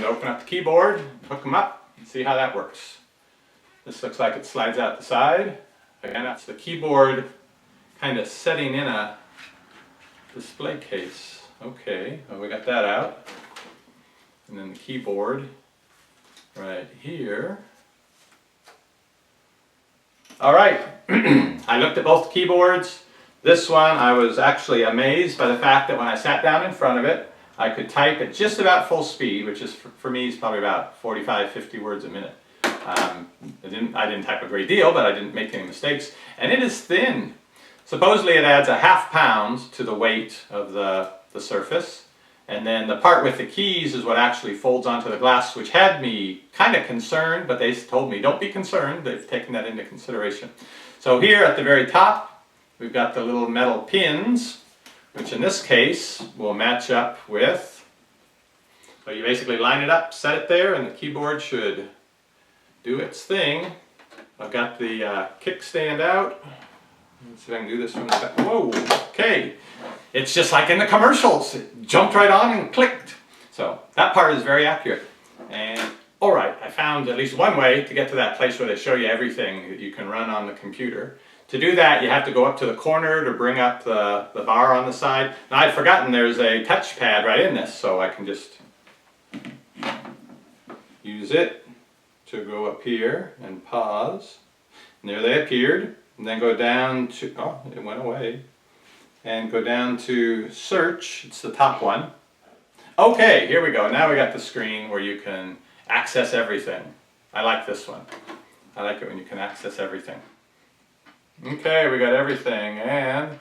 Time to open up the keyboard, hook them up, and see how that works. This looks like it slides out the side. Again, that's the keyboard kind of setting in a display case. Okay, well, we got that out. And then the keyboard right here. All right, I looked at both keyboards. This one, I was actually amazed by the fact that when I sat down in front of it, I could type at just about full speed, which is for me is probably about 45, 50 words a minute. I didn't type a great deal, but I didn't make any mistakes. And it is thin. Supposedly it adds a ½ pound to the weight of the surface. And then the part with the keys is what actually folds onto the glass, which had me kind of concerned, but they told me don't be concerned. They've taken that into consideration. So here at the very top, we've got the little metal pins, which in this case will match up with, so you basically line it up, set it there, and the keyboard should do its thing. I've got the kickstand out. Let's see if I can do this from the back. Whoa, okay. It's just like in the commercials. It jumped right on and clicked. So that part is very accurate. And all right, I found at least one way to get to that place where they show you everything that you can run on the computer. To do that, you have to go up to the corner to bring up the bar on the side. Now I'd forgotten there's a touchpad right in this, so I can just use it to go up here and pause. And there they appeared. And then go down to, oh, it went away. And go down to search, it's the top one. Okay, here we go. Now we got the screen where you can access everything. I like this one. I like it when you can access everything. Okay, we got everything, and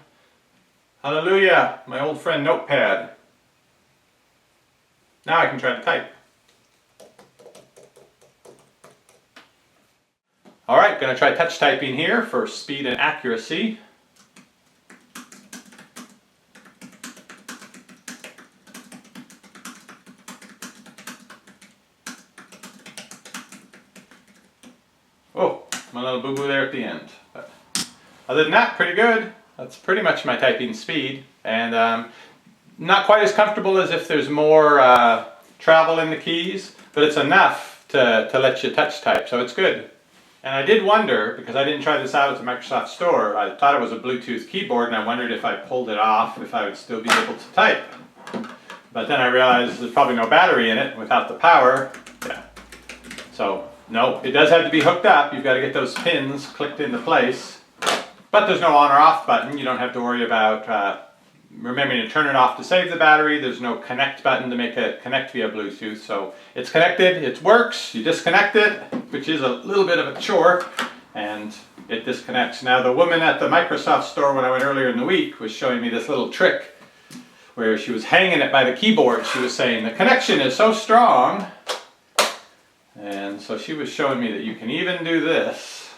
hallelujah, my old friend Notepad. Now I can try to type. All right, going to try touch typing here for speed and accuracy. Oh, my little boo-boo there at the end. But other than that, pretty good. That's pretty much my typing speed. And not quite as comfortable as if there's more travel in the keys, but it's enough to let you touch type, so it's good. And I did wonder, because I didn't try this out at the Microsoft Store, I thought it was a Bluetooth keyboard, and I wondered if I pulled it off, if I would still be able to type. But then I realized there's probably no battery in it without the power. Yeah. So, no, it does have to be hooked up. You've got to get those pins clicked into place. But there's no on or off button. You don't have to worry about remembering to turn it off to save the battery. There's no connect button to make it connect via Bluetooth. So it's connected, it works, you disconnect it, which is a little bit of a chore, and it disconnects. Now the woman at the Microsoft Store when I went earlier in the week was showing me this little trick where she was hanging it by the keyboard. She was saying the connection is so strong, and so she was showing me that you can even do this.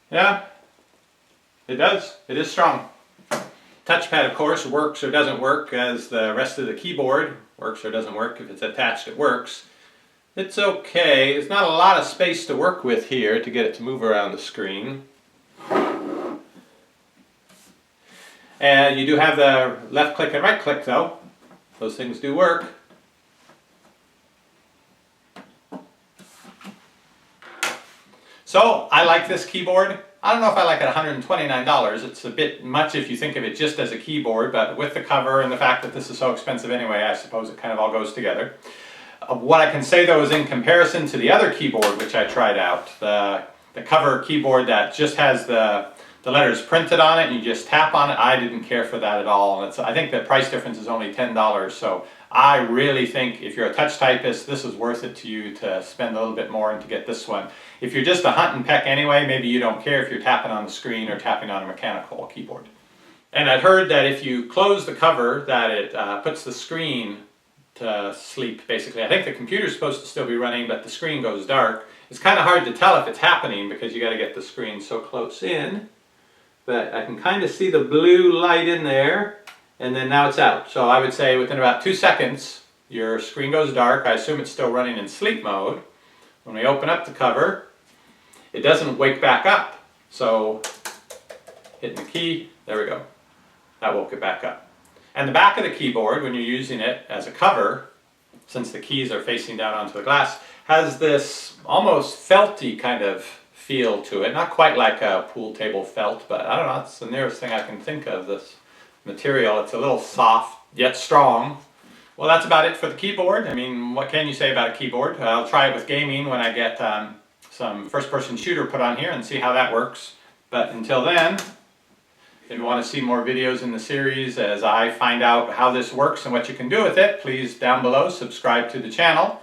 Yeah, it does. It is strong. Touchpad, of course, works or doesn't work as the rest of the keyboard. Works or doesn't work. If it's attached, it works. It's okay. There's not a lot of space to work with here to get it to move around the screen. And you do have the left click and right click, though. Those things do work. So, I like this keyboard. I don't know if I like it $129. It's a bit much if you think of it just as a keyboard, but with the cover and the fact that this is so expensive anyway, I suppose it kind of all goes together. What I can say though is in comparison to the other keyboard which I tried out, the cover keyboard that just has the letters printed on it and you just tap on it, I didn't care for that at all. I think the price difference is only $10, so I really think if you're a touch typist, this is worth it to you to spend a little bit more and to get this one. If you're just a hunt and peck anyway, maybe you don't care if you're tapping on the screen or tapping on a mechanical keyboard. And I've heard that if you close the cover, that it puts the screen to sleep, basically. I think the computer's supposed to still be running, but the screen goes dark. It's kind of hard to tell if it's happening because you got to get the screen so close in. But I can kind of see the blue light in there, and then now it's out. So I would say within about 2 seconds, your screen goes dark. I assume it's still running in sleep mode. When we open up the cover, it doesn't wake back up. So hitting the key, there we go. That woke it back up. And the back of the keyboard, when you're using it as a cover, since the keys are facing down onto the glass, has this almost felty kind of feel to it. Not quite like a pool table felt, but I don't know, it's the nearest thing I can think of, this material. It's a little soft, yet strong. Well, that's about it for the keyboard. I mean, what can you say about a keyboard? I'll try it with gaming when I get some first-person shooter put on here and see how that works. But until then, if you want to see more videos in the series as I find out how this works and what you can do with it, please down below subscribe to the channel.